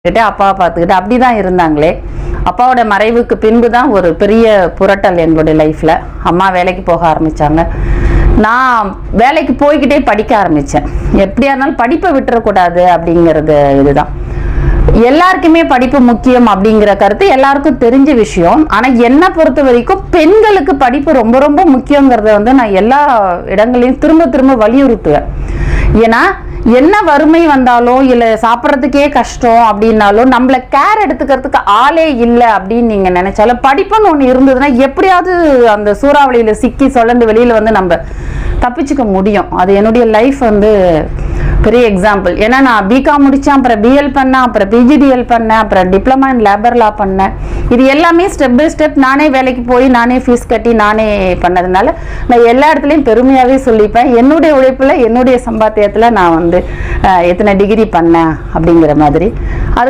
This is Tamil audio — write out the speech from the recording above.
அப்பாவை பார்த்துக்கிட்டு அப்படிதான் இருந்தாங்களே. அப்பாவோட மறைவுக்கு பின்பு தான் ஒரு பெரிய புரட்டல் எங்களுடைய லைஃப்ல. அம்மா வேலைக்கு போக ஆரம்பிச்சாங்க. நான் வேலைக்கு போய்கிட்டே படிக்க ஆரம்பிச்சேன். எப்படியா இருந்தாலும் படிப்பை விட்டுறக்கூடாது அப்படிங்கிறது இதுதான். எல்லாருக்குமே படிப்பு முக்கியம் அப்படிங்கிற கருத்து எல்லாருக்கும் தெரிஞ்ச விஷயம். ஆனா என்னை பொறுத்த வரைக்கும் பெண்களுக்கு படிப்பு ரொம்ப ரொம்ப முக்கியங்கிறத நான் எல்லா இடங்களையும் திரும்ப திரும்ப வலியுறுத்துவேன். ஏன்னா என்ன வறுமை வந்தாலும் இல்லை சாப்பிட்றதுக்கே கஷ்டம் அப்படின்னாலும் நம்மளை கேர் எடுத்துக்கிறதுக்கு ஆளே இல்லை அப்படின்னு நீங்க நினைச்சாலும் படிப்புன்னு ஒன்று இருந்ததுன்னா எப்படியாவது அந்த சூறாவளியில சிக்கி சொல்லந்து வெளியில நம்ம தப்பிச்சுக்க முடியும். அது என்னுடைய லைஃப் பெரிய எக்ஸாம்பிள். ஏன்னா நான் பிகாம் முடித்தேன், அப்புறம் பிஎல் பண்ணேன், அப்புறம் பிஜிடிஎல் பண்ணேன், அப்புறம் டிப்ளமா இன் லேபர் லா பண்ணேன். இது எல்லாமே ஸ்டெப் பை ஸ்டெப் நானே வேலைக்கு போய் நானே ஃபீஸ் கட்டி நானே பண்ணதுனால நான் எல்லா இடத்துலையும் பெருமையாகவே சொல்லிப்பேன். என்னுடைய உழைப்பில் என்னுடைய சம்பாத்தியத்தில் நான் எத்தனை டிகிரி பண்ணேன் அப்படிங்கிற மாதிரி. அது